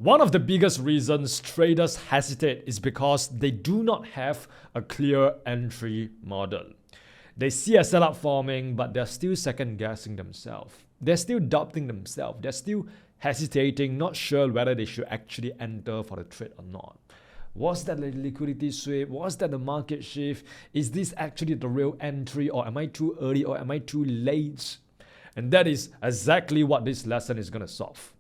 One of the biggest reasons traders hesitate is because they do not have a clear entry model. They see a setup forming, but they're still second guessing themselves. They're still doubting themselves. They're still hesitating, not sure whether they should actually enter for the trade or not. Was that the liquidity sweep? Was that the market shift? Is this actually the real entry, or am I too early, or am I too late? And that is exactly what this lesson is going to solve.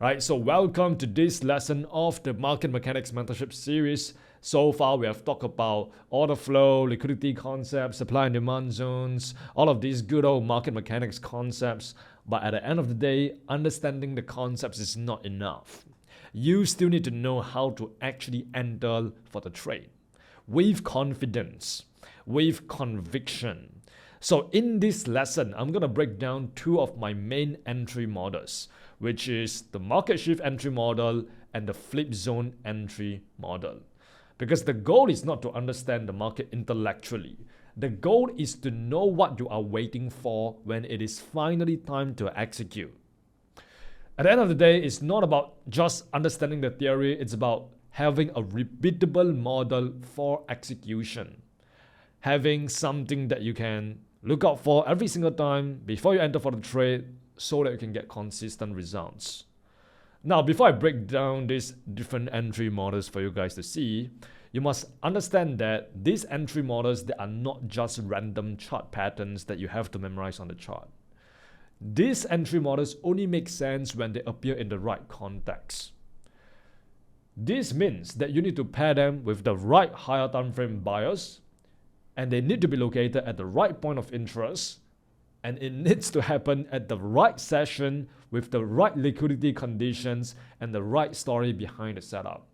Right, so welcome to this lesson of the Market Mechanics Mentorship series. So far, we have talked about order flow, liquidity concepts, supply and demand zones, all of these good old market mechanics concepts. But at the end of the day, understanding the concepts is not enough. You still need to know how to actually enter for the trade with confidence, with conviction. So in this lesson, I'm going to break down two of my main entry models, which is the market shift entry model and the flip zone entry model. Because the goal is not to understand the market intellectually. The goal is to know what you are waiting for when it is finally time to execute. At the end of the day, it's not about just understanding the theory, it's about having a repeatable model for execution. Having something that you can look out for every single time before you enter for the trade so that you can get consistent results. Now, before I break down these different entry models for you guys to see, you must understand that these entry models, they are not just random chart patterns that you have to memorize on the chart. These entry models only make sense when they appear in the right context. This means that you need to pair them with the right higher time frame buyers, and they need to be located at the right point of interest, and it needs to happen at the right session with the right liquidity conditions and the right story behind the setup.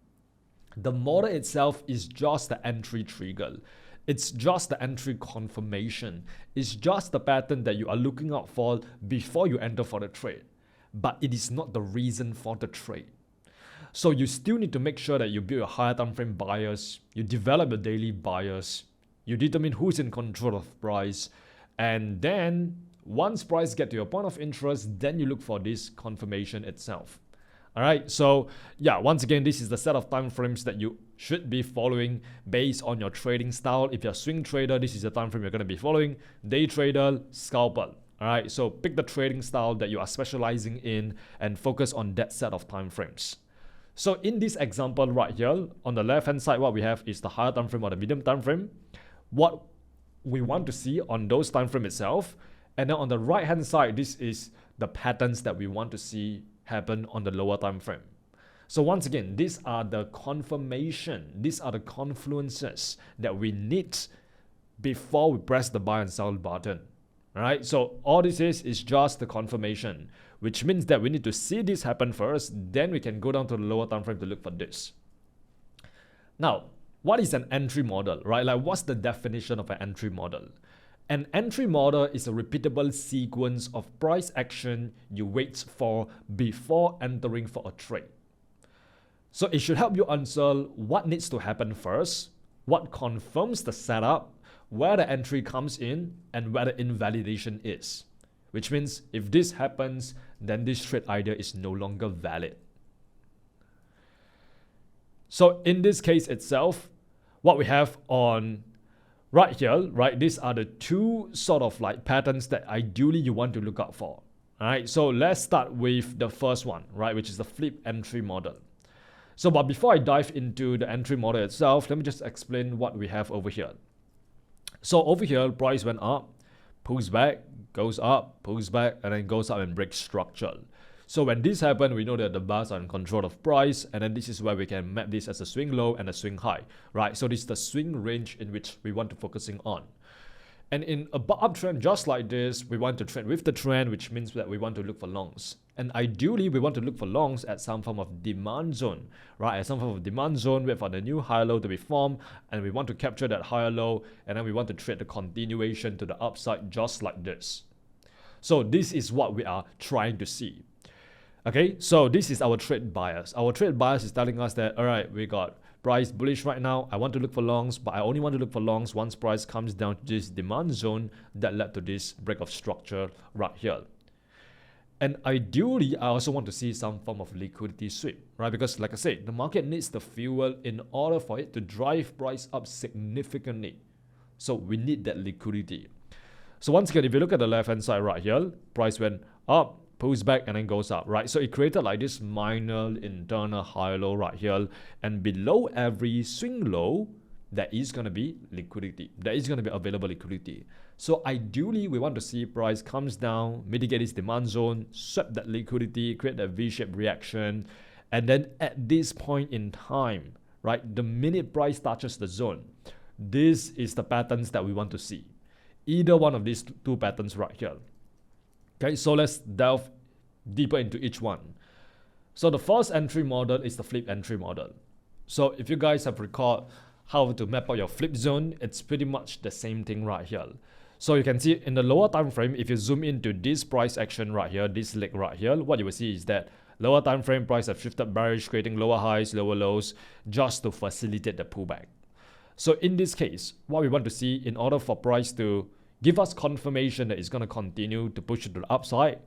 The model itself is just the entry trigger. It's just the entry confirmation. It's just the pattern that you are looking out for before you enter for the trade. But it is not the reason for the trade. So you still need to make sure that you build your higher time frame buyers, you develop your daily buyers, you determine who's in control of price, and then once price get to your point of interest, then you look for this confirmation itself. All right, so yeah, once again, this is the set of time frames that you should be following based on your trading style. If you're a swing trader, this is the time frame you're going to be following. Day trader, scalper. All right, so pick the trading style that you are specializing in and focus on that set of time frames. So in this example right here, on the left hand side, what we have is the higher time frame or the medium time frame. What we want to see on those time frame itself, and then on the right hand side, this is the patterns that we want to see happen on the lower time frame. So once again, these are the confirmation, these are the confluences that we need before we press the buy and sell button. All right, so all this is just the confirmation, which means that we need to see this happen first, then we can go down to the lower time frame to look for this. Now, what is an entry model, right? Like, what's the definition of an entry model? An entry model is a repeatable sequence of price action you wait for before entering for a trade. So it should help you answer what needs to happen first, what confirms the setup, where the entry comes in, and where the invalidation is. Which means if this happens, then this trade idea is no longer valid. So in this case itself, what we have on right here, right, these are the two sort of like patterns that ideally you want to look out for. All right, so let's start with the first one, right, which is the flip entry model. So, but before I dive into the entry model itself, let me just explain what we have over here. So over here, price went up, pulls back, goes up, pulls back, and then goes up and breaks structure. So when this happens, we know that the bars are in control of price, and then this is where we can map this as a swing low and a swing high, right? So this is the swing range in which we want to focusing on. And in a uptrend just like this, we want to trade with the trend, which means that we want to look for longs. And ideally, we want to look for longs at some form of demand zone, right? At some form of demand zone, wait for the new higher low to be formed, and we want to capture that higher low, and then we want to trade the continuation to the upside just like this. So this is what we are trying to see. Okay, so this is our trade bias. Our trade bias is telling us that, all right, we got price bullish right now. I want to look for longs, but I only want to look for longs once price comes down to this demand zone that led to this break of structure right here. And ideally, I also want to see some form of liquidity sweep, right? Because like I said, the market needs the fuel in order for it to drive price up significantly. So we need that liquidity. So once again, if you look at the left-hand side right here, price went up, pulls back, and then goes up, right? So it created like this minor internal high-low right here. And below every swing low, there is going to be liquidity. There is going to be available liquidity. So ideally, we want to see price comes down, mitigate its demand zone, swap that liquidity, create that V-shaped reaction. And then at this point in time, right, the minute price touches the zone, this is the patterns that we want to see. Either one of these two patterns right here. Okay, so let's delve deeper into each one. So the first entry model is the flip entry model. So if you guys have recalled how to map out your flip zone, it's pretty much the same thing right here. So you can see in the lower time frame, if you zoom into this price action right here, this leg right here, what you will see is that lower time frame price have shifted bearish, creating lower highs, lower lows, just to facilitate the pullback. So in this case, what we want to see in order for price to give us confirmation that it's going to continue to push it to the upside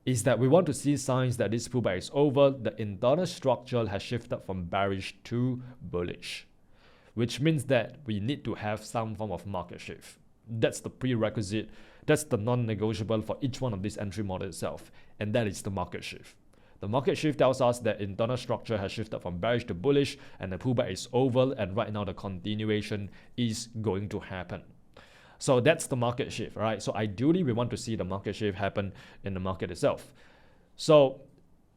is that we want to see signs that this pullback is over, the internal structure has shifted from bearish to bullish, which means that we need to have some form of market shift. That's the prerequisite, that's the non-negotiable for each one of these entry models itself, and that is the market shift. The market shift tells us that internal structure has shifted from bearish to bullish and the pullback is over, and right now the continuation is going to happen. So that's the market shift, right? So ideally we want to see the market shift happen in the market itself. So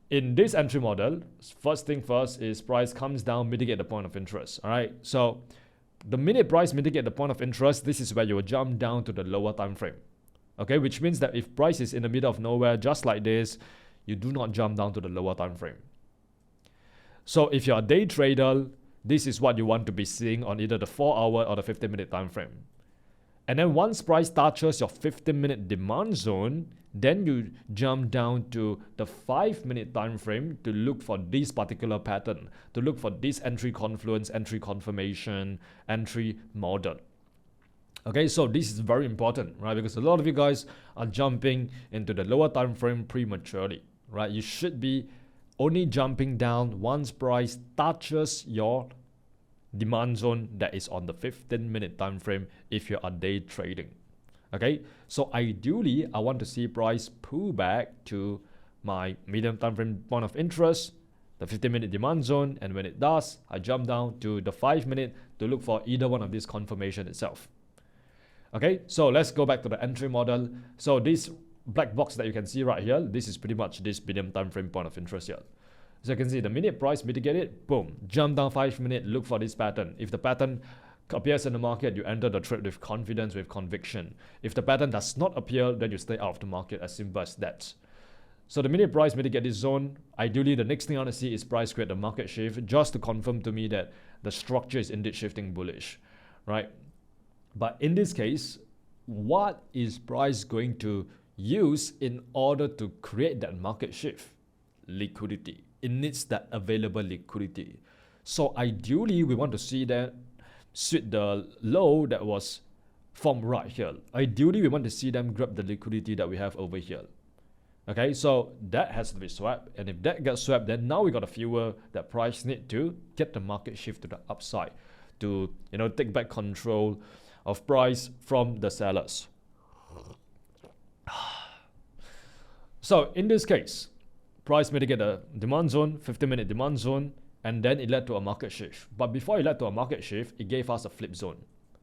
in this entry model, first thing first is price comes down, mitigate the point of interest, all right? So the minute price mitigate the point of interest, this is where you will jump down to the lower time frame, okay? Which means that if price is in the middle of nowhere, just like this, you do not jump down to the lower time frame. So if you're a day trader, this is what you want to be seeing on either the 4-hour or the 15-minute time frame. And then once price touches your 15-minute demand zone, then you jump down to the 5-minute time frame to look for this particular pattern, to look for this entry confluence, entry confirmation, entry model. Okay, so this is very important, right? Because a lot of you guys are jumping into the lower time frame prematurely, right? You should be only jumping down once price touches your demand zone that is on the 15-minute time frame if you are day trading. Okay, so ideally I want to see price pull back to my medium time frame point of interest, the 15-minute demand zone, and when it does, I jump down to the 5-minute to look for either one of these confirmation itself. Okay, so let's go back to the entry model. So this black box that you can see right here, this is pretty much this medium time frame point of interest here. So you can see the minute price mitigate it, boom, jump down 5-minute, look for this pattern. If the pattern appears in the market, you enter the trade with confidence, with conviction. If the pattern does not appear, then you stay out of the market, as simple as that. So the minute price mitigate this zone, ideally the next thing I want to see is price create a market shift just to confirm to me that the structure is indeed shifting bullish, right? But in this case, what is price going to use in order to create that market shift? Liquidity. It needs that available liquidity. So ideally, we want to see that sweep the low that was formed right here. Ideally, we want to see them grab the liquidity that we have over here. Okay, so that has to be swept. And if that gets swept, then now we got a fuel that price need to get the market shift to the upside to, take back control of price from the sellers. So in this case, price mitigate the demand zone, 15-minute demand zone, and then it led to a market shift. But before it led to a market shift, it gave us a flip zone.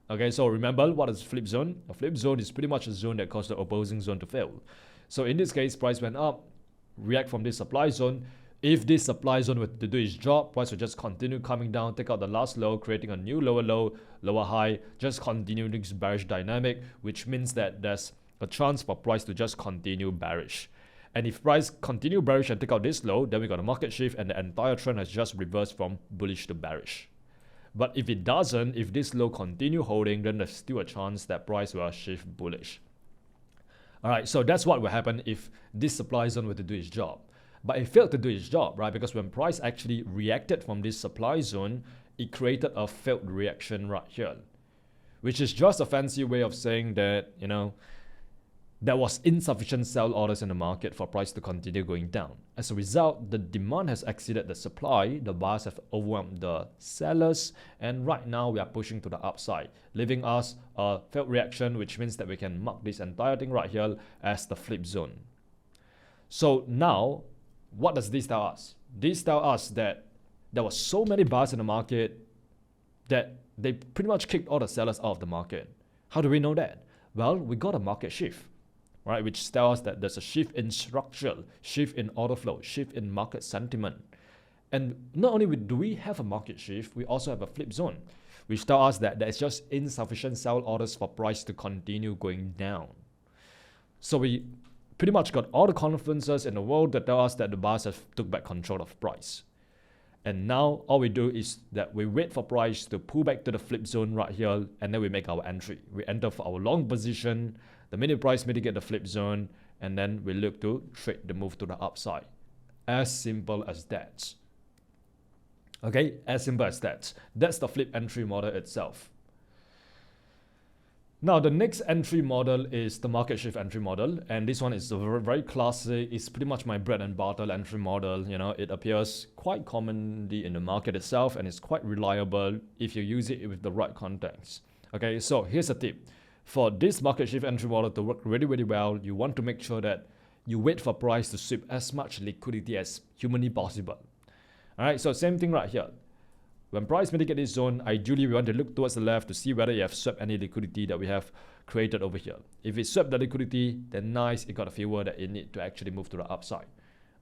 Okay, so remember what is flip zone? A flip zone is pretty much a zone that caused the opposing zone to fail. So in this case, price went up, react from this supply zone. If this supply zone were to do its job, price will just continue coming down, take out the last low, creating a new lower low, lower high, just continue this bearish dynamic, which means that there's a chance for price to just continue bearish. And if price continue bearish and take out this low, then we got a market shift and the entire trend has just reversed from bullish to bearish. But if it doesn't, if this low continue holding, then there's still a chance that price will shift bullish. Alright, so that's what will happen if this supply zone were to do its job. But it failed to do its job, right? Because when price actually reacted from this supply zone, it created a failed reaction right here. Which is just a fancy way of saying that, there was insufficient sell orders in the market for price to continue going down. As a result, the demand has exceeded the supply, the buyers have overwhelmed the sellers, and right now we are pushing to the upside, leaving us a failed reaction, which means that we can mark this entire thing right here as the flip zone. So now, what does this tell us? This tells us that there were so many buyers in the market that they pretty much kicked all the sellers out of the market. How do we know that? Well, we got a market shift, right? Which tells us that there's a shift in structure, shift in order flow, shift in market sentiment. And not only do we have a market shift, we also have a flip zone, which tells us that there's just insufficient sell orders for price to continue going down. So we pretty much got all the confluences in the world that tell us that the buyers have took back control of price. And now all we do is that we wait for price to pull back to the flip zone right here, and then we make our entry. We enter for our long position, the minute price mitigate the flip zone, and then we look to trade the move to the upside. As simple as that. Okay, as simple as that. That's the flip entry model itself. Now, the next entry model is the market shift entry model, and this one is very classic. It's pretty much my bread and butter entry model. You know, it appears quite commonly in the market itself, and it's quite reliable if you use it with the right context. Okay, so here's a tip. For this market shift entry model to work really, really well, you want to make sure that you wait for price to sweep as much liquidity as humanly possible. All right, so same thing right here. When price mitigate this zone, ideally we want to look towards the left to see whether you have swept any liquidity that we have created over here. If it swept the liquidity, then nice, it got a fuel that it need to actually move to the upside.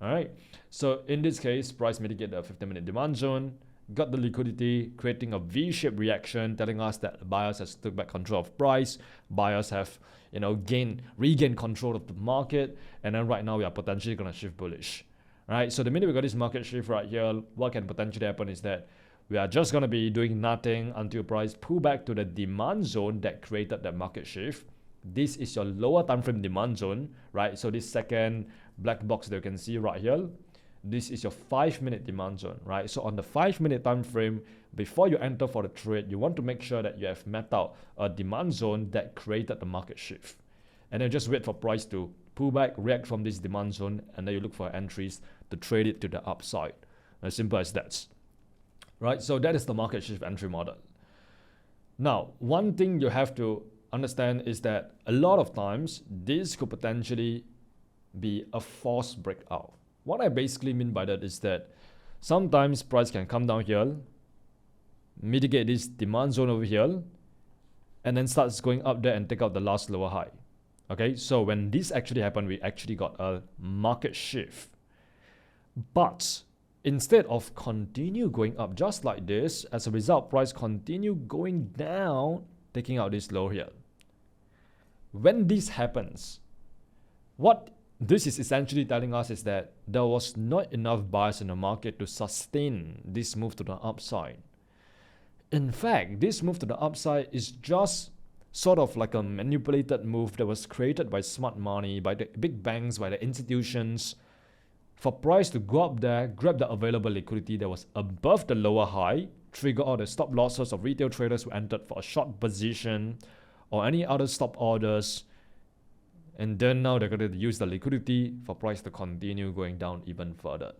All right, so in this case, price mitigate the 15-minute demand zone, got the liquidity, creating a V-shaped reaction, telling us that buyers has took back control of price, buyers have regained control of the market, and then right now we are potentially gonna shift bullish. All right, so the minute we got this market shift right here, what can potentially happen is that we are just going to be doing nothing until price pull back to the demand zone that created that market shift. This is your lower time frame demand zone, right? So this second black box that you can see right here, this is your 5-minute demand zone, right? So on the 5-minute time frame, before you enter for the trade, you want to make sure that you have mapped out a demand zone that created the market shift. And then just wait for price to pull back, react from this demand zone, and then you look for entries to trade it to the upside. As simple as that. Right, so that is the market shift entry model. Now, one thing you have to understand is that a lot of times this could potentially be a false breakout. What I basically mean by that is that sometimes price can come down here, mitigate this demand zone over here, and then starts going up there and take out the last lower high. Okay, so when this actually happened, we actually got a market shift. But instead of continue going up just like this, as a result, price continue going down, taking out this low here. When this happens, what this is essentially telling us is that there was not enough buyers in the market to sustain this move to the upside. In fact, this move to the upside is just sort of like a manipulated move that was created by smart money, by the big banks, by the institutions, for price to go up there, grab the available liquidity that was above the lower high, trigger all the stop losses of retail traders who entered for a short position or any other stop orders, and then now they're going to use the liquidity for price to continue going down even further.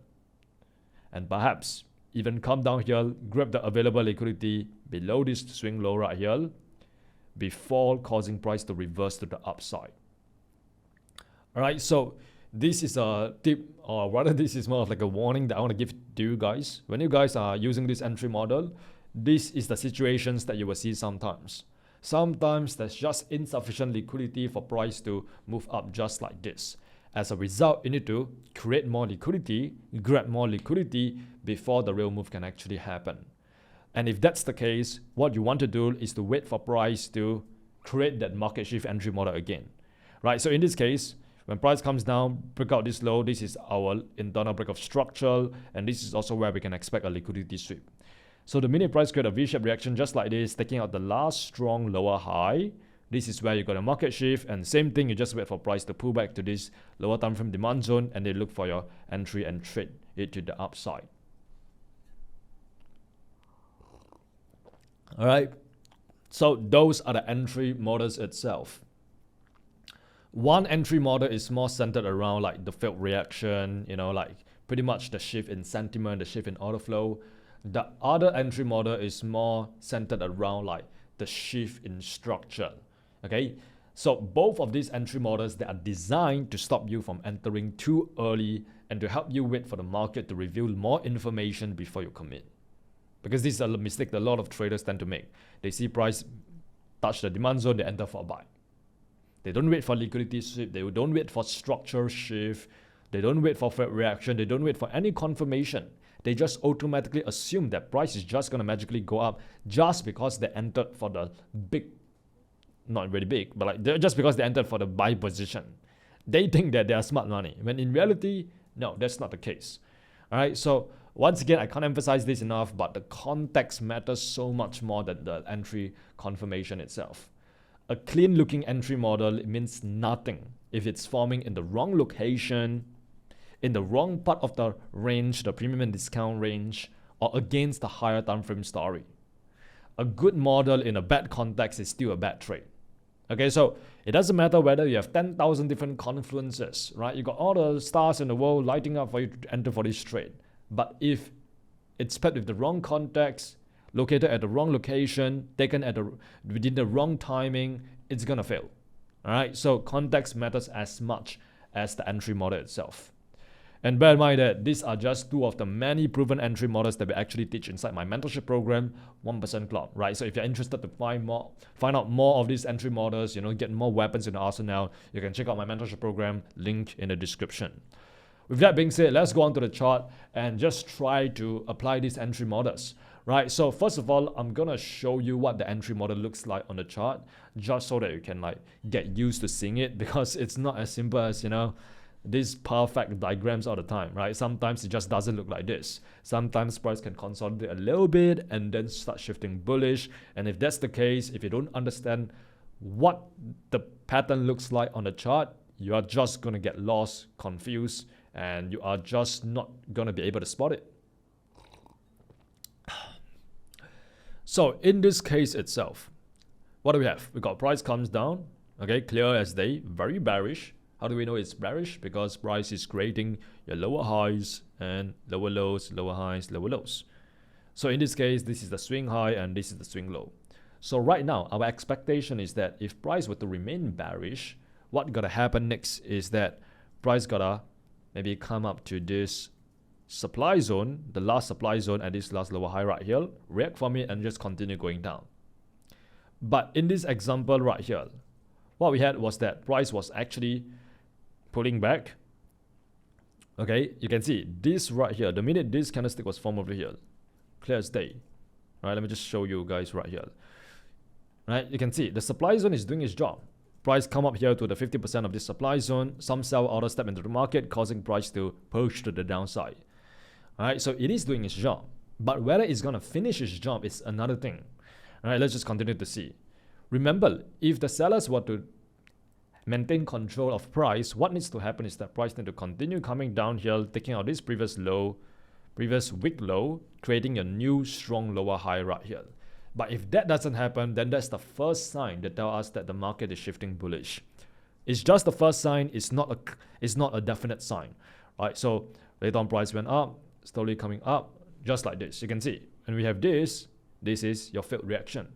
And perhaps even come down here, grab the available liquidity below this swing low right here before causing price to reverse to the upside. All right, so this is a tip, or rather this is more of like a warning that I want to give to you guys. When you guys are using this entry model, this is the situations that you will see sometimes. Sometimes there's just insufficient liquidity for price to move up just like this. As a result, you need to create more liquidity, grab more liquidity before the real move can actually happen. And if that's the case, what you want to do is to wait for price to create that market shift entry model again. Right, so in this case, when price comes down, break out this low, this is our internal break of structure, and this is also where we can expect a liquidity sweep. So the minute price create a V-shaped reaction just like this, taking out the last strong lower high, this is where you got a market shift, and same thing, you just wait for price to pull back to this lower time frame demand zone, and then look for your entry and trade it to the upside. All right, so those are the entry models itself. One entry model is more centered around like the failed reaction, like pretty much the shift in sentiment, the shift in order flow. The other entry model is more centered around like the shift in structure. Okay, so both of these entry models, they are designed to stop you from entering too early and to help you wait for the market to reveal more information before you commit. Because this is a mistake that a lot of traders tend to make. They see price touch the demand zone, they enter for a buy. They don't wait for liquidity shift, they don't wait for structure shift, they don't wait for Fed reaction, they don't wait for any confirmation. They just automatically assume that price is just going to magically go up just because they entered for the big, not really big, but like just because they entered for the buy position. They think that they are smart money, when in reality, no, that's not the case. All right, so once again, I can't emphasize this enough, but the context matters so much more than the entry confirmation itself. A clean looking entry model means nothing if it's forming in the wrong location, in the wrong part of the range, the premium and discount range, or against the higher time frame story. A good model in a bad context is still a bad trade. Okay, so it doesn't matter whether you have 10,000 different confluences, right? You got all the stars in the world lighting up for you to enter for this trade. But if it's paired with the wrong context, located at the wrong location, taken at within the wrong timing, it's gonna fail. All right, so context matters as much as the entry model itself. And bear in mind that these are just two of the many proven entry models that we actually teach inside my mentorship program, 1% Club, right? So if you're interested to find out more of these entry models, get more weapons in the arsenal, you can check out my mentorship program, link in the description. With that being said, let's go on to the chart and just try to apply these entry models, right? So first of all, I'm gonna show you what the entry model looks like on the chart, just so that you can like get used to seeing it, because it's not as simple as, these perfect diagrams all the time, right? Sometimes it just doesn't look like this. Sometimes price can consolidate a little bit and then start shifting bullish. And if that's the case, if you don't understand what the pattern looks like on the chart, you are just going to get lost, confused, and you are just not going to be able to spot it. So in this case itself, what do we have? We got price comes down, okay, clear as day, very bearish. How do we know it's bearish? Because price is creating your lower highs and lower lows, lower highs, lower lows. So in this case, this is the swing high and this is the swing low. So right now, our expectation is that if price were to remain bearish, what gotta happen next is that price gotta maybe come up to this supply zone, the last supply zone at this last lower high right here, react from it and just continue going down. But in this example right here, what we had was that price was actually pulling back. Okay, you can see this right here, the minute this candlestick was formed over here, clear as day. Right, let me just show you guys right here. Right, you can see the supply zone is doing its job. Price come up here to the 50% of this supply zone, some sell orders step into the market, causing price to push to the downside. Alright, so it is doing its job, but whether it's gonna finish its job is another thing. Alright, let's just continue to see. Remember, if the sellers were to maintain control of price, what needs to happen is that price need to continue coming down here, taking out this previous week low, creating a new strong lower high right here. But if that doesn't happen, then that's the first sign that tells us that the market is shifting bullish. It's just the first sign, it's not a definite sign, right? So later on price went up, slowly coming up, just like this. You can see when we have this is your failed reaction,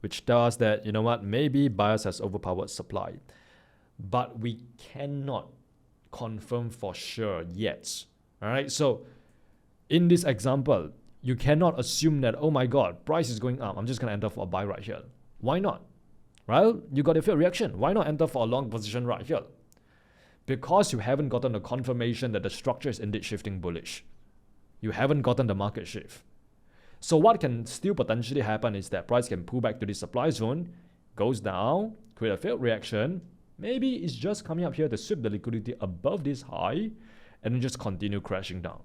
which tells us that, you know what, maybe buyers has overpowered supply. But we cannot confirm for sure yet. All right, so in this example, you cannot assume that, oh my God, price is going up, I'm just gonna enter for a buy right here. Why not? Right? You got a failed reaction. Why not enter for a long position right here? Because you haven't gotten the confirmation that the structure is indeed shifting bullish. You haven't gotten the market shift. So what can still potentially happen is that price can pull back to the supply zone, goes down, create a failed reaction. Maybe it's just coming up here to sweep the liquidity above this high and then just continue crashing down.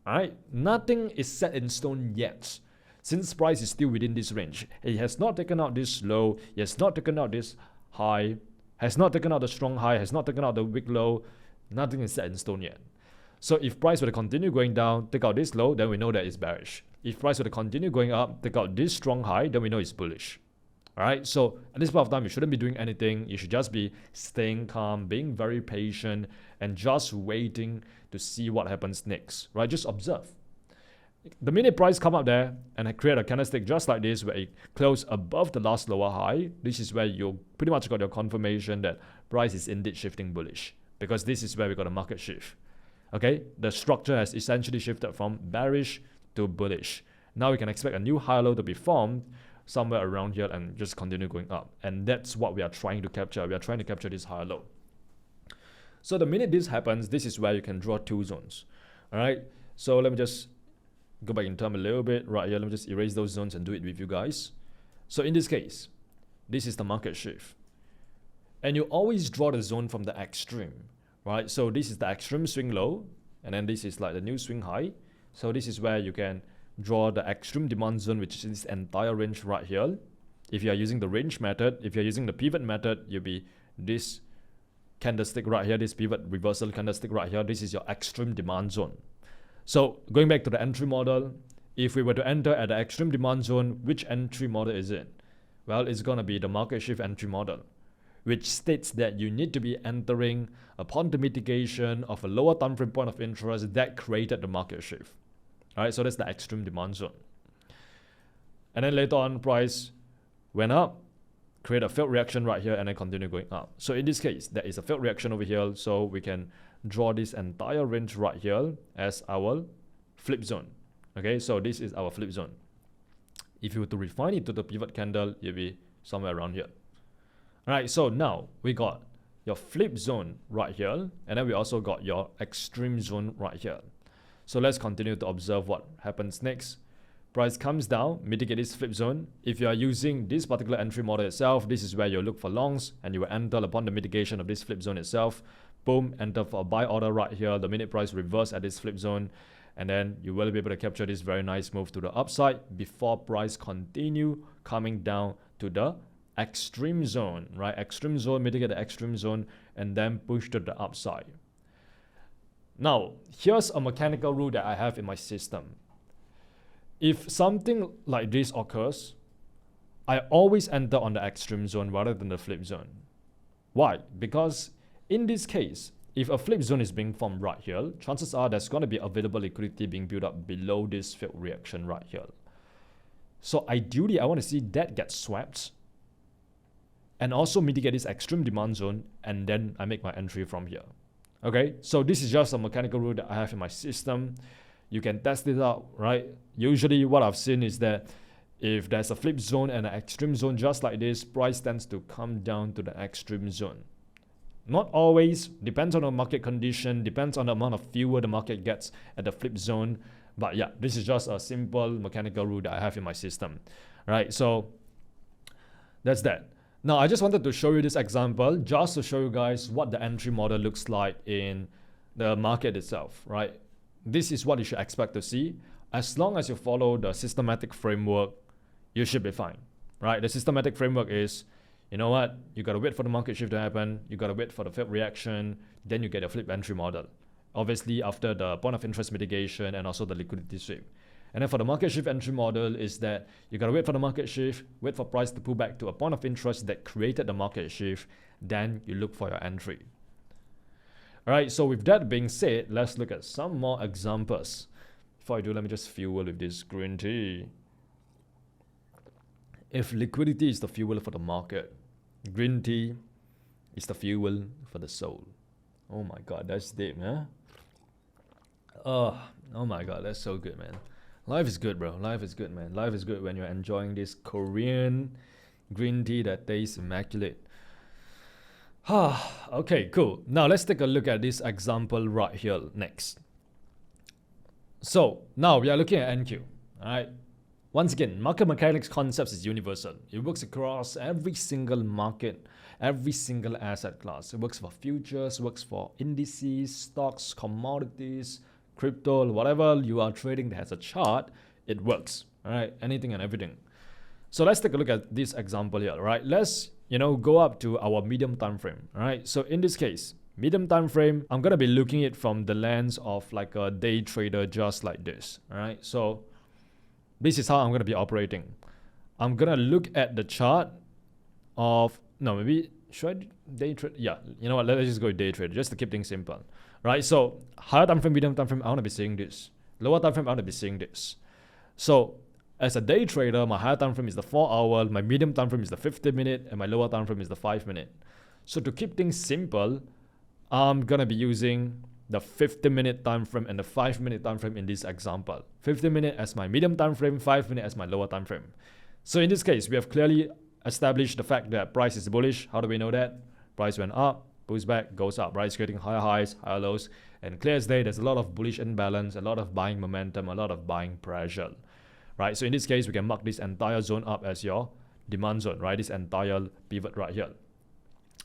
Alright, nothing is set in stone yet. Since price is still within this range, it has not taken out this low, it has not taken out this high, has not taken out the strong high, has not taken out the weak low. Nothing is set in stone yet. So if price were to continue going down, take out this low, then we know that it's bearish. If price were to continue going up, take out this strong high, then we know it's bullish. All right, so at this point of time, you shouldn't be doing anything. You should just be staying calm, being very patient, and just waiting to see what happens next, right? Just observe. The minute price come up there and create a candlestick just like this, where it close above the last lower high, this is where you pretty much got your confirmation that price is indeed shifting bullish, because this is where we got a market shift. Okay, the structure has essentially shifted from bearish to bullish. Now we can expect a new high low to be formed somewhere around here and just continue going up. And that's what we are trying to capture. We are trying to capture this high low. So the minute this happens, this is where you can draw two zones. All right, so let me just go back in time a little bit. Right here, let me just erase those zones and do it with you guys. So in this case, this is the market shift. And you always draw the zone from the extreme, right? So this is the extreme swing low, and then this is like the new swing high. So this is where you can draw the extreme demand zone, which is this entire range right here. If you are using the range method, if you're using the pivot method, you'll be this candlestick right here, this pivot reversal candlestick right here. This is your extreme demand zone. So going back to the entry model, if we were to enter at the extreme demand zone, which entry model is it? Well, it's going to be the market shift entry model, which states that you need to be entering upon the mitigation of a lower time frame point of interest that created the market shift. All right, so that's the extreme demand zone. And then later on, price went up, create a failed reaction right here, and then continue going up. So in this case, there is a failed reaction over here, so we can draw this entire range right here as our flip zone. Okay, so this is our flip zone. If you were to refine it to the pivot candle, you'll be somewhere around here. All right, so now we got your flip zone right here, and then we also got your extreme zone right here. So let's continue to observe what happens next. Price comes down, mitigate this flip zone. If you are using this particular entry model itself, this is where you look for longs, and you will enter upon the mitigation of this flip zone itself. Boom, enter for a buy order right here. The minute price reverse at this flip zone, and then you will be able to capture this very nice move to the upside before price continue coming down to the extreme zone, right? Extreme zone, mitigate the extreme zone, and then push to the upside. Now, here's a mechanical rule that I have in my system. If something like this occurs, I always enter on the extreme zone rather than the flip zone. Why? Because in this case, if a flip zone is being formed right here, chances are there's going to be available liquidity being built up below this failed reaction right here. So ideally, I want to see that get swept and also mitigate this extreme demand zone, and then I make my entry from here. Okay, so this is just a mechanical rule that I have in my system. You can test it out, right? Usually what I've seen is that if there's a flip zone and an extreme zone just like this, price tends to come down to the extreme zone. Not always, depends on the market condition, depends on the amount of fuel the market gets at the flip zone. But yeah, this is just a simple mechanical rule that I have in my system, right? So that's that. Now, I just wanted to show you this example just to show you guys what the entry model looks like in the market itself, right? This is what you should expect to see. As long as you follow the systematic framework, you should be fine, right? The systematic framework is, you know what? You got to wait for the market shift to happen. You got to wait for the failed reaction. Then you get a flip entry model. Obviously, after the point of interest mitigation and also the liquidity sweep. And then for the market shift entry model is that you got to wait for the market shift, wait for price to pull back to a point of interest that created the market shift. Then you look for your entry. All right, so with that being said, let's look at some more examples. Before I do, let me just fuel with this green tea. If liquidity is the fuel for the market, green tea is the fuel for the soul. Oh my God, that's deep, man. Oh my God, that's so good, man. Life is good, bro. Life is good, man. Life is good when you're enjoying this Korean green tea that tastes immaculate. Okay, cool. Now let's take a look at this example right here next. So now we are looking at NQ. All right. Once again, market mechanics concepts is universal. It works across every single market, every single asset class. It works for futures, works for indices, stocks, commodities, crypto, whatever you are trading that has a chart, it works. All right, anything and everything. So let's take a look at this example here. All right, let's go up to our medium time frame. All right, so in this case, medium time frame, I'm gonna be looking at it from the lens of like a day trader, just like this. All right, so this is how I'm going to be operating. I'm going to look at the chart of, no, maybe, should I day trade? Yeah, you know what, let's just go day trade, just to keep things simple, right? So higher time frame, medium time frame, I want to be seeing this. Lower time frame, I want to be seeing this. So as a day trader, my higher time frame is the 4 hour, my medium time frame is the 50-minute, and my lower time frame is the 5-minute. So to keep things simple, I'm gonna be using the 50-minute time frame and the 5-minute time frame in this example. 50-minute as my medium time frame, 5-minute as my lower time frame. So in this case, we have clearly established the fact that price is bullish. How do we know that? Price went up, pulls back, goes up, right? It's creating higher highs, higher lows, and clear as day, there's a lot of bullish imbalance, a lot of buying momentum, a lot of buying pressure, right? So in this case, we can mark this entire zone up as your demand zone, right? This entire pivot right here.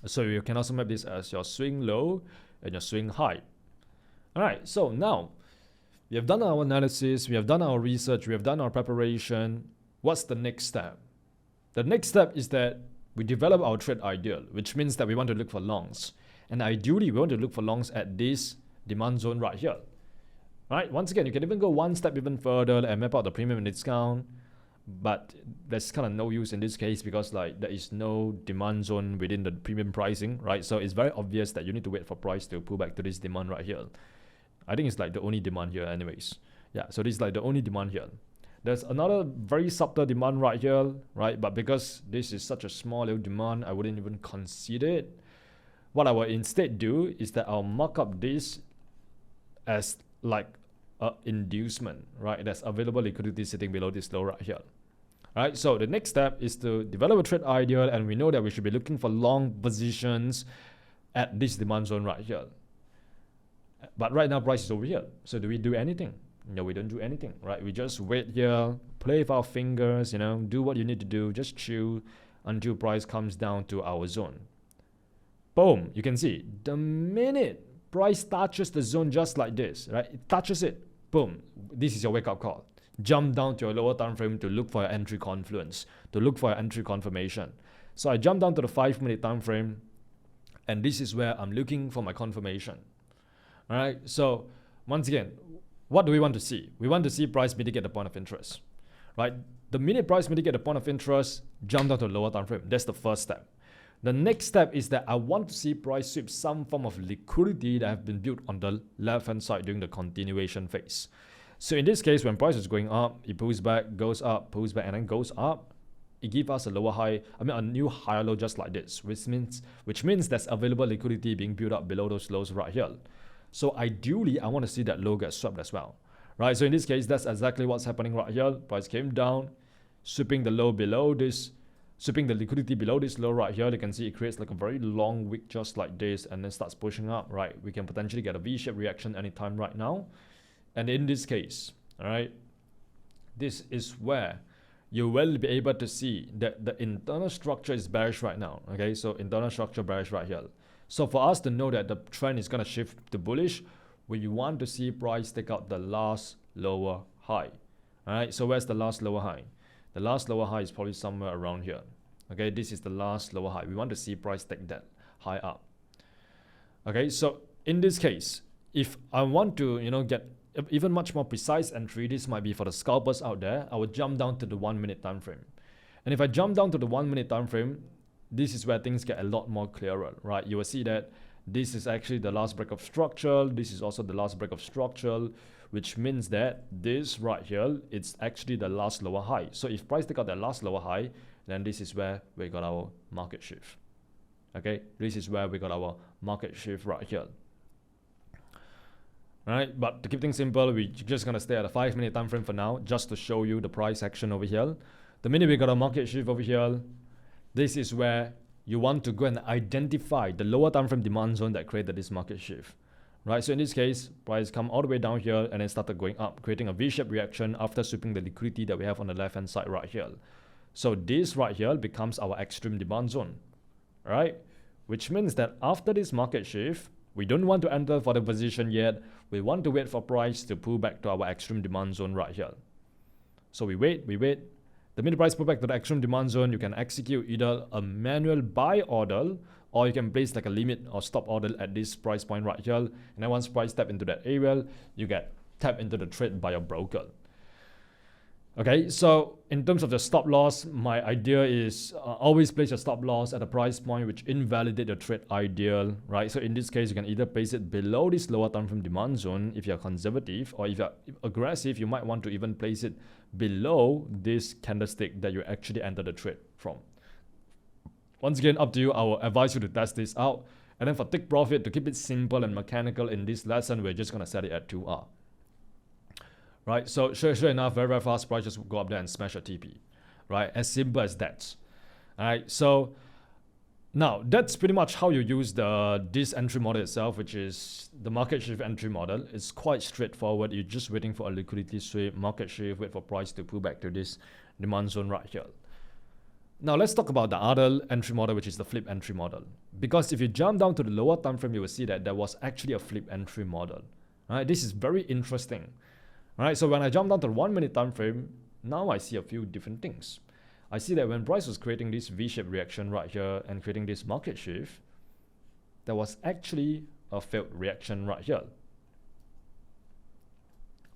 So you can also map this as your swing low and your swing high. All right, so now we have done our analysis, we have done our research, we have done our preparation. What's the next step? The next step is that we develop our trade ideal, which means that we want to look for longs. And ideally, we want to look for longs at this demand zone right here. All right, once again, you can even go one step even further and map out the premium and discount. But there's kind of no use in this case because like there is no demand zone within the premium pricing, right? So it's very obvious that you need to wait for price to pull back to this demand right here. I think it's like the only demand here anyways. Yeah, so this is like the only demand here. There's another very subtle demand right here, right? But because this is such a small little demand, I wouldn't even consider it. What I will instead do is that I'll mark up this as like an inducement, right? There's available liquidity sitting below this low right here. All right, so the next step is to develop a trade ideal, and we know that we should be looking for long positions at this demand zone right here. But right now, price is over here. So do we do anything? No, we don't do anything, right? We just wait here, play with our fingers, you know, do what you need to do, just chill until price comes down to our zone. Boom, you can see the minute price touches the zone just like this, right? It touches it, boom, this is your wake up call. Jump down to your lower time frame to look for your entry confluence, to look for your entry confirmation. So I jump down to the 5-minute time frame, and this is where I'm looking for my confirmation. All right, so once again, what do we want to see? We want to see price mitigate the point of interest, right? The minute price mitigate the point of interest, jump down to the lower time frame. That's the first step. The next step is that I want to see price sweep some form of liquidity that have been built on the left-hand side during the continuation phase. So in this case, when price is going up, it pulls back, goes up, pulls back, and then goes up. It gives us a lower high, a new higher low just like this, which means there's available liquidity being built up below those lows right here. So ideally, I want to see that low get swept as well, right? So in this case, that's exactly what's happening right here. Price came down, sweeping the low below this, sweeping the liquidity below this low right here. You can see it creates like a very long wick just like this and then starts pushing up, right? We can potentially get a V-shaped reaction anytime right now. And in this case, all right, this is where you will be able to see that the internal structure is bearish right now, okay? So internal structure bearish right here. So for us to know that the trend is going to shift to bullish, we want to see price take out the last lower high. All right, so where's the last lower high? The last lower high is probably somewhere around here. Okay, this is the last lower high. We want to see price take that high up. Okay, so in this case, if I want to, you know, get even much more precise entry, this might be for the scalpers out there, I would jump down to the 1-minute time frame. And if I jump down to the 1-minute time frame, this is where things get a lot more clearer, right? You will see that this is actually the last break of structural. This is also the last break of structural, which means that this right here, it's actually the last lower high. So if price take out that last lower high, then this is where we got our market shift. Okay, this is where we got our market shift right here. Right, but to keep things simple, we're just gonna stay at a 5-minute time frame for now, just to show you the price action over here. The minute we got a market shift over here, this is where you want to go and identify the lower time frame demand zone that created this market shift, right? So in this case, price come all the way down here and then started going up, creating a V-shaped reaction after sweeping the liquidity that we have on the left-hand side right here. So this right here becomes our extreme demand zone, right? Which means that after this market shift, we don't want to enter for the position yet. We want to wait for price to pull back to our extreme demand zone right here. So we wait. The minute price pull back to the extreme demand zone, you can execute either a manual buy order or you can place like a limit or stop order at this price point right here. And then once price tap into that area, you get tapped into the trade by your broker. Okay, so in terms of the stop loss, my idea is always place your stop loss at a price point which invalidate your trade ideal, right? So in this case, you can either place it below this lower time frame demand zone if you're conservative, or if you're aggressive, you might want to even place it below this candlestick that you actually enter the trade from. Once again, up to you. I will advise you to test this out. And then for take profit, to keep it simple and mechanical in this lesson, we're just going to set it at 2R. Right, so sure enough, very fast, price just go up there and smash a TP, right? As simple as that. All right, so now that's pretty much how you use this entry model itself, which is the market shift entry model. It's quite straightforward. You're just waiting for a liquidity sweep, market shift, wait for price to pull back to this demand zone right here. Now let's talk about the other entry model, which is the flip entry model. Because if you jump down to the lower time frame, you will see that there was actually a flip entry model. All right, this is very interesting. Alright, so when I jump down to the 1 minute time frame, now I see a few different things. I see that when price was creating this V-shaped reaction right here and creating this market shift, there was actually a failed reaction right here.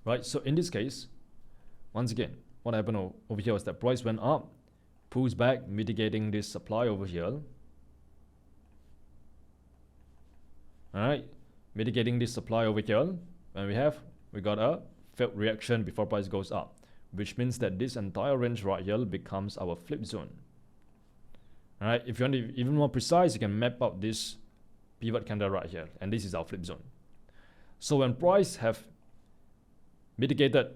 Right, so in this case, once again, what happened over here was that price went up, pulls back, mitigating this supply over here. Alright, mitigating this supply over here, and we got a failed reaction before price goes up, which means that this entire range right here becomes our flip zone. All right, if you want to be even more precise, you can map out this pivot candle right here, and this is our flip zone. So when price have mitigated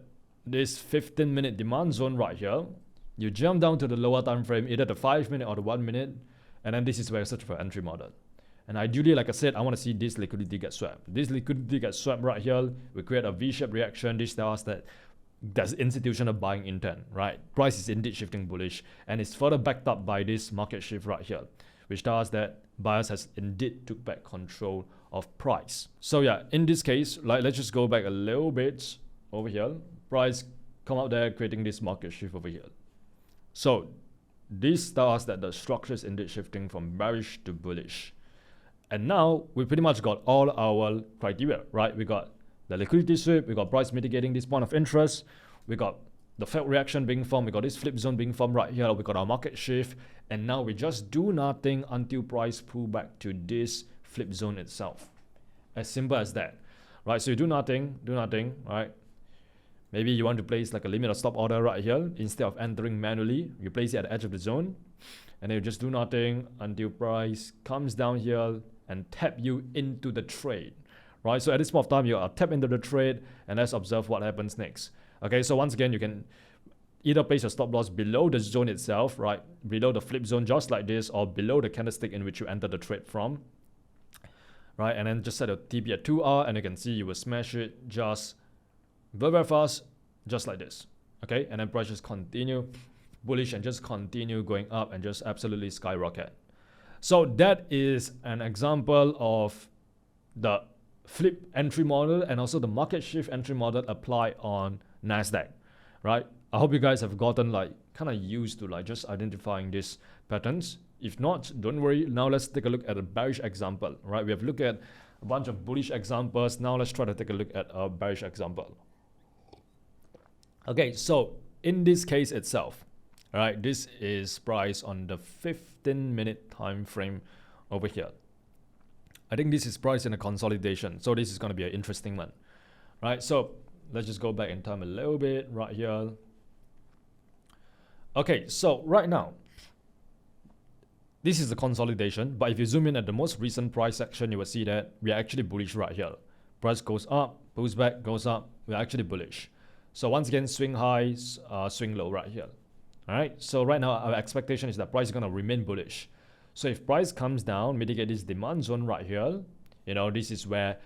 this 15-minute demand zone right here, you jump down to the lower time frame, either the 5 minute or the 1 minute, and then this is where you search for entry model. And ideally, like I said, I want to see this liquidity get swept. This liquidity gets swept right here. We create a V-shaped reaction. This tells us that there's institutional buying intent, right? Price is indeed shifting bullish, and it's further backed up by this market shift right here, which tells us that buyers has indeed took back control of price. So yeah, in this case, let's just go back a little bit over here. Price come out there creating this market shift over here. So this tells us that the structure is indeed shifting from bearish to bullish. And now we pretty much got all our criteria, right? We got the liquidity sweep, we got price mitigating this point of interest, we got the failed reaction being formed, we got this flip zone being formed right here, we got our market shift, and now we just do nothing until price pull back to this flip zone itself. As simple as that, right? So you do nothing, right? Maybe you want to place like a limit or stop order right here. Instead of entering manually, you place it at the edge of the zone, and then you just do nothing until price comes down here and tap you into the trade, right? So at this point of time, you are tap into the trade, and let's observe what happens next. Okay, so once again, you can either place your stop loss below the zone itself, right? Below the flip zone, just like this, or below the candlestick in which you enter the trade from, right? And then just set a TP at 2R, and you can see you will smash it just very fast, just like this. Okay, and then price just continue bullish and just continue going up and just absolutely skyrocket. So that is an example of the flip entry model and also the market shift entry model applied on NASDAQ, right? I hope you guys have gotten kind of used to just identifying these patterns. If not, don't worry. Now let's take a look at a bearish example, right? We have looked at a bunch of bullish examples. Now let's try to take a look at a bearish example. Okay, so in this case itself, right, this is price on the 15-minute time frame over here. I think this is price in a consolidation, so this is going to be an interesting one, right? So let's just go back in time a little bit right here. Okay, so right now, this is a consolidation, but if you zoom in at the most recent price action, you will see that we are actually bullish right here. Price goes up, pulls back, goes up, we're actually bullish. So once again, swing highs, swing low right here. All right, so right now our expectation is that price is going to remain bullish. So if price comes down, mitigate this demand zone right here, this is where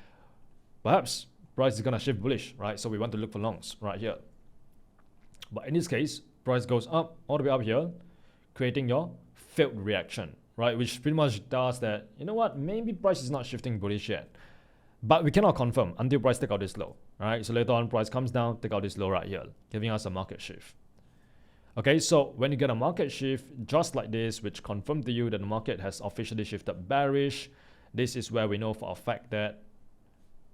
perhaps price is going to shift bullish, right? So we want to look for longs right here. But in this case, price goes up, all the way up here, creating your failed reaction, right? Which pretty much does that, maybe price is not shifting bullish yet. But we cannot confirm until price take out this low, right? So later on, price comes down, take out this low right here, giving us a market shift. Okay, so when you get a market shift just like this, which confirms to you that the market has officially shifted bearish, this is where we know for a fact that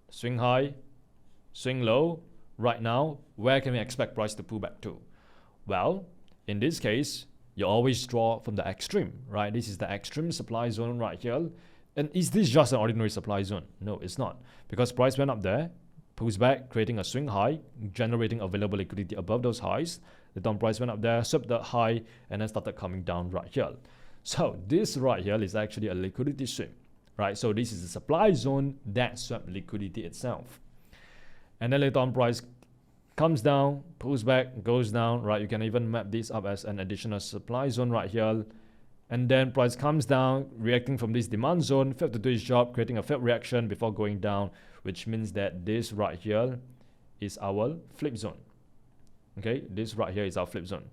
swing high, swing low, right now, where can we expect price to pull back to? Well, in this case, you always draw from the extreme, right? This is the extreme supply zone right here. And is this just an ordinary supply zone? No, it's not. Because price went up there, pulls back, creating a swing high, generating available liquidity above those highs. The down price went up there, swept the high, and then started coming down right here. So this right here is actually a liquidity swing, right? So this is a supply zone that swept liquidity itself. And then later on, price comes down, pulls back, goes down, right? You can even map this up as an additional supply zone right here. And then price comes down, reacting from this demand zone, failed to do its job, creating a failed reaction before going down, which means that this right here is our flip zone. Okay, this right here is our flip zone.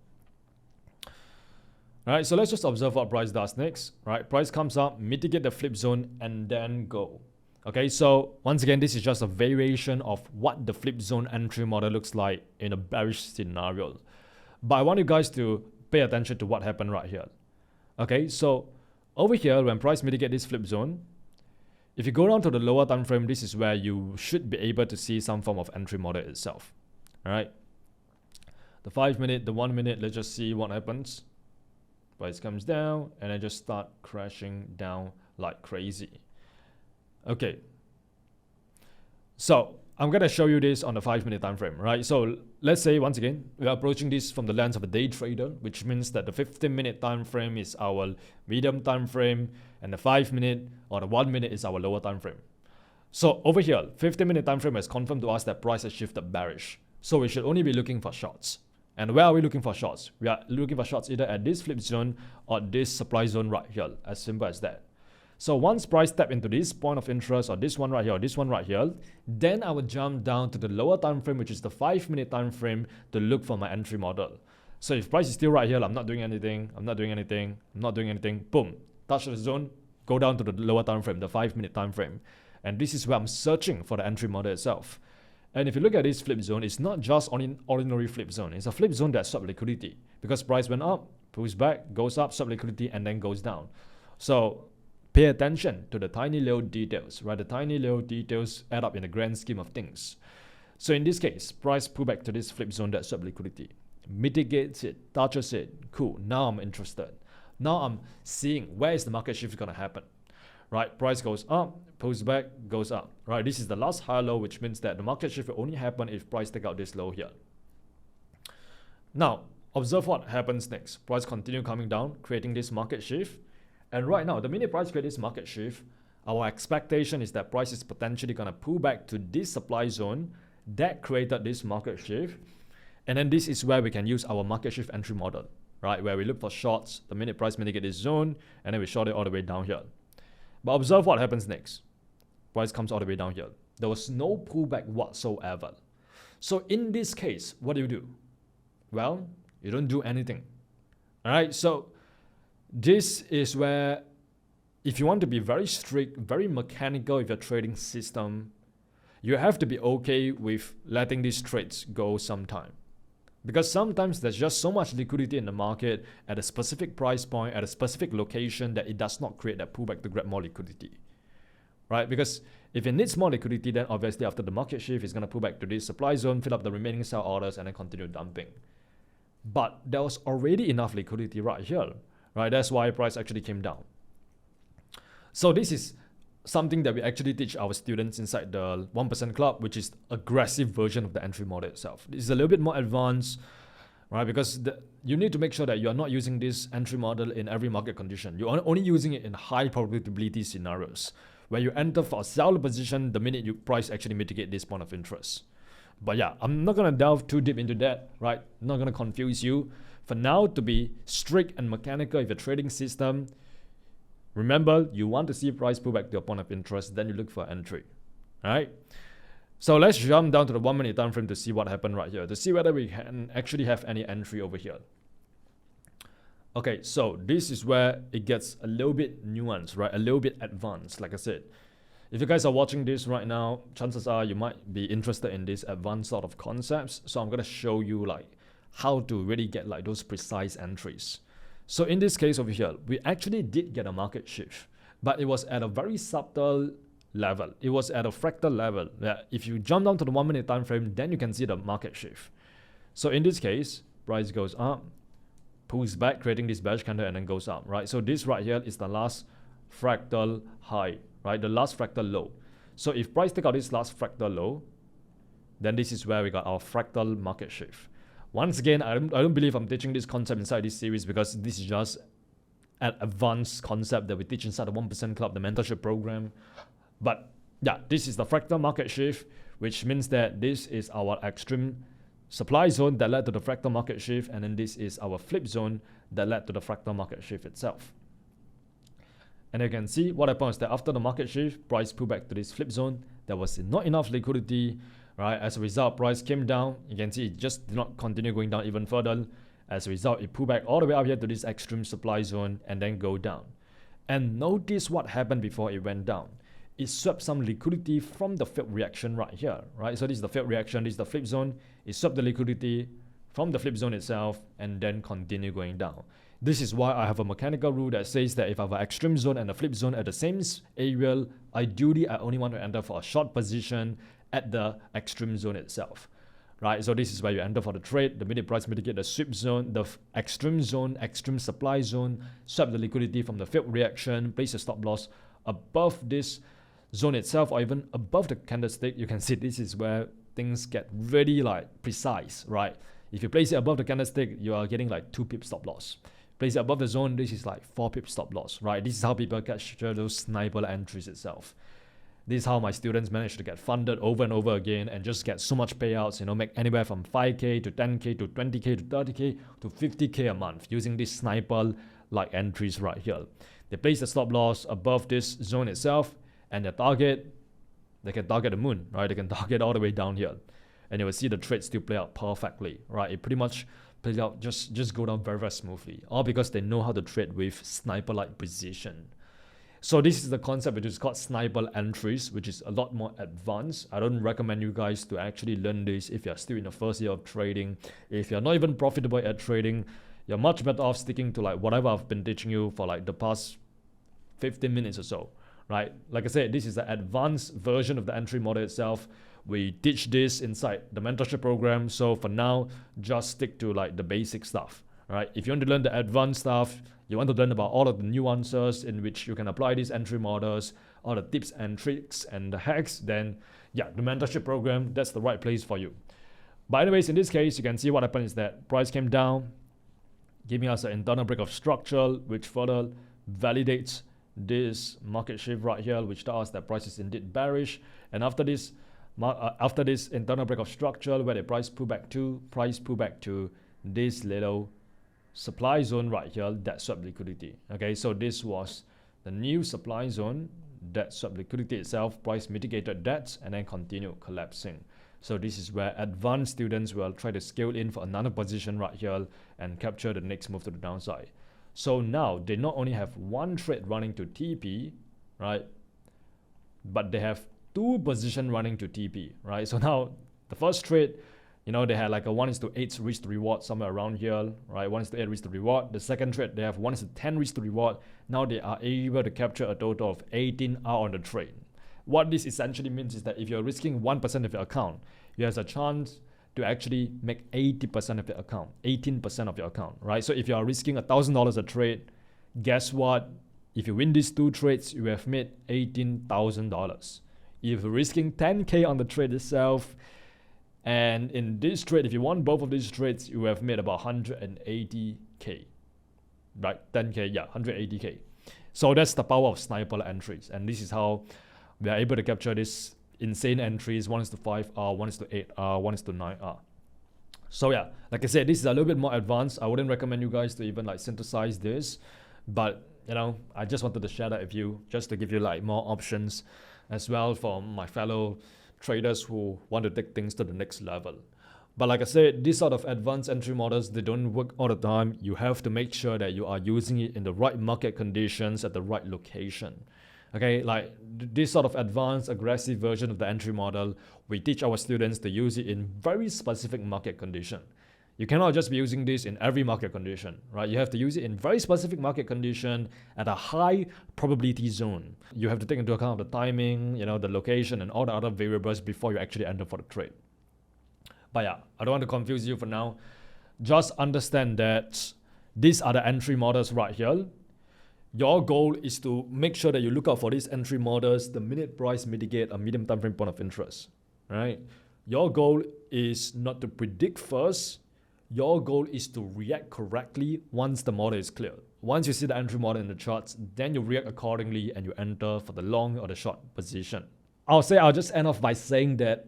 All right, so let's just observe what price does next. Right, price comes up, mitigate the flip zone, and then go. Okay, so once again, this is just a variation of what the flip zone entry model looks like in a bearish scenario. But I want you guys to pay attention to what happened right here. Okay, so over here, when price mitigate this flip zone, if you go down to the lower time frame, this is where you should be able to see some form of entry model itself. All right, the 5 minute, the 1 minute, let's just see what happens. Price comes down and then just start crashing down like crazy. Okay, so I'm gonna show you this on the 5 minute time frame, right? So let's say once again we are approaching this from the lens of a day trader, which means that the 15-minute time frame is our medium time frame, and the 5 minute or the 1 minute is our lower time frame. So over here, 15-minute time frame has confirmed to us that price has shifted bearish. So we should only be looking for shorts. And where are we looking for shorts? We are looking for shorts either at this flip zone or this supply zone right here, as simple as that. So once price tap into this point of interest, or this one right here, or this one right here, then I would jump down to the lower time frame, which is the 5 minute time frame, to look for my entry model. So if price is still right here, I'm not doing anything, I'm not doing anything, I'm not doing anything, boom, touch the zone, go down to the lower time frame, the 5 minute time frame. And this is where I'm searching for the entry model itself. And if you look at this flip zone, it's not just an ordinary flip zone. It's a flip zone that swept liquidity, because price went up, pulls back, goes up, swept liquidity, and then goes down. So pay attention to the tiny little details, right? The tiny little details add up in the grand scheme of things. So in this case, price pull back to this flip zone that swept liquidity, mitigates it, touches it, cool. Now I'm interested. Now I'm seeing where is the market shift going to happen, right? Price goes up, pulls back, goes up, right? This is the last high low, which means that the market shift will only happen if price take out this low here. Now, observe what happens next. Price continue coming down, creating this market shift. And right now, the minute price creates this market shift, our expectation is that price is potentially going to pull back to this supply zone that created this market shift. And then this is where we can use our market shift entry model, right? Where we look for shorts, the minute price mitigate this zone, and then we short it all the way down here. But observe what happens next. Price comes all the way down here. There was no pullback whatsoever. So in this case, what do? Well, you don't do anything. All right, so this is where, if you want to be very strict, very mechanical with your trading system, you have to be okay with letting these trades go sometime. Because sometimes there's just so much liquidity in the market at a specific price point, at a specific location, that it does not create that pullback to grab more liquidity, right? Because if it needs more liquidity, then obviously after the market shift, it's going to pull back to this supply zone, fill up the remaining sell orders, and then continue dumping. But there was already enough liquidity right here. Right, that's why price actually came down. So this is something that we actually teach our students inside the 1% Club, which is aggressive version of the entry model itself. This is a little bit more advanced, right? Because you need to make sure that you are not using this entry model in every market condition. You're only using it in high probability scenarios, where you enter for a sell position the minute you price actually mitigate this point of interest. But yeah, I'm not going to delve too deep into that, right? I'm not going to confuse you. For now, to be strict and mechanical with your trading system, remember, you want to see price pull back to your point of interest, then you look for entry. All right. So let's jump down to the 1 minute time frame to see what happened right here, to see whether we can actually have any entry over here. Okay, so this is where it gets a little bit nuanced, right? A little bit advanced, like I said. If you guys are watching this right now, chances are you might be interested in these advanced sort of concepts. So I'm going to show you like how to really get like those precise entries. So in this case over here, we actually did get a market shift, but it was at a very subtle level. It was at a fractal level. If you jump down to the 1 minute time frame, then you can see the market shift. So in this case, price goes up, pulls back, creating this bearish candle, and then goes up, right? So this right here is the last fractal high, right? The last fractal low. So if price take out this last fractal low, then this is where we got our fractal market shift. Once again, I don't believe I'm teaching this concept inside this series, because this is just an advanced concept that we teach inside the 1% Club, the mentorship program. But yeah, this is the fractal market shift, which means that this is our extreme supply zone that led to the fractal market shift, and then this is our flip zone that led to the fractal market shift itself. And you can see what happens that after the market shift, price pulled back to this flip zone. There was not enough liquidity, right? As a result, price came down. You can see it just did not continue going down even further. As a result, it pulled back all the way up here to this extreme supply zone and then go down. And notice what happened before it went down. It swept some liquidity from the failed reaction right here, right? So this is the failed reaction, this is the flip zone. It swept the liquidity from the flip zone itself and then continue going down. This is why I have a mechanical rule that says that if I have an extreme zone and a flip zone at the same area, ideally I only want to enter for a short position at the extreme zone itself, right? So this is where you enter for the trade. The minute price mitigate the sweep zone, the extreme zone, extreme supply zone, swap the liquidity from the failed reaction, place a stop loss above this zone itself or even above the candlestick. You can see this is where things get really like precise, right? If you place it above the candlestick, you are getting like 2 pip stop loss. Place it above the zone, this is like 4 pip stop loss, right? This is how people catch those sniper entries itself. This is how my students manage to get funded over and over again and just get so much payouts, make anywhere from 5K to 10K to 20K to 30K to 50K a month using these sniper like entries right here. They place the stop loss above this zone itself, and their target, they can target the moon, right? They can target all the way down here. And you will see the trade still play out perfectly, right? It pretty much plays out, just go down very, very smoothly. All because they know how to trade with sniper-like precision. So this is the concept which is called sniper entries, which is a lot more advanced. I don't recommend you guys to actually learn this if you're still in the first year of trading. If you're not even profitable at trading, you're much better off sticking to like whatever I've been teaching you for like the past 15 minutes or so, right? Like I said, this is the advanced version of the entry model itself. We teach this inside the mentorship program. So for now, just stick to like the basic stuff, right? If you want to learn the advanced stuff, you want to learn about all of the nuances in which you can apply these entry models, all the tips and tricks and the hacks, then yeah, the mentorship program, that's the right place for you. But anyways, in this case, you can see what happened is that price came down, giving us an internal break of structure, which further validates this market shift right here, which tells us that price is indeed bearish. And after this internal break of structure where the price pull back to this little supply zone right here that swept liquidity. Okay, so this was the new supply zone that swept liquidity itself. Price mitigated that and then continued collapsing. So this is where advanced students will try to scale in for another position right here and capture the next move to the downside. So now they not only have one trade running to TP, right, but they have 2 positions running to TP, right? So now the first trade, they had like a 1:8 risk to reward somewhere around here, right? 1:8 risk to reward. The second trade, they have 1:10 risk to reward. Now they are able to capture a total of 18 out on the trade. What this essentially means is that if you're risking 1% of your account, you have a chance to actually make 80% of your account, 18% of your account, right? So if you are risking $1,000 a trade, guess what? If you win these 2 trades, you have made $18,000. If you're risking 10K on the trade itself, and in this trade, if you won both of these trades, you have made about 180K, right? 10K, yeah, 180K. So that's the power of sniper entries. And this is how we are able to capture this insane entries, 1:5R, 1:8R, 1:9R. So yeah, like I said, this is a little bit more advanced. I wouldn't recommend you guys to even like synthesize this, but I just wanted to share that with you just to give you like more options as well for my fellow traders who want to take things to the next level. But like I said, these sort of advanced entry models, they don't work all the time. You have to make sure that you are using it in the right market conditions at the right location. Okay, like this sort of advanced aggressive version of the entry model, we teach our students to use it in very specific market condition. You cannot just be using this in every market condition, right? You have to use it in very specific market condition at a high probability zone. You have to take into account the timing, the location and all the other variables before you actually enter for the trade. But yeah, I don't want to confuse you for now. Just understand that these are the entry models right here. Your goal is to make sure that you look out for these entry models, the minute price mitigate a medium time frame point of interest, right? Your goal is not to predict first. Your goal is to react correctly once the model is clear. Once you see the entry model in the charts, then you react accordingly and you enter for the long or the short position. I'll just end off by saying that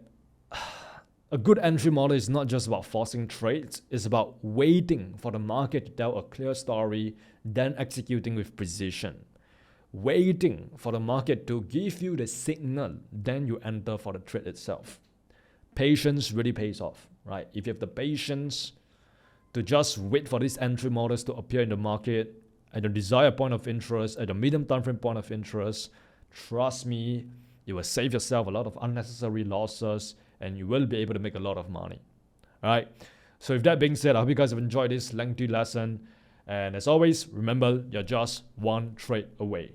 a good entry model is not just about forcing trades, it's about waiting for the market to tell a clear story, then executing with precision. Waiting for the market to give you the signal, then you enter for the trade itself. Patience really pays off, right? If you have the patience to just wait for these entry models to appear in the market at the desired point of interest, at the medium time frame point of interest, trust me, you will save yourself a lot of unnecessary losses and you will be able to make a lot of money. All right. So with that being said, I hope you guys have enjoyed this lengthy lesson. And as always, remember, you're just one trade away.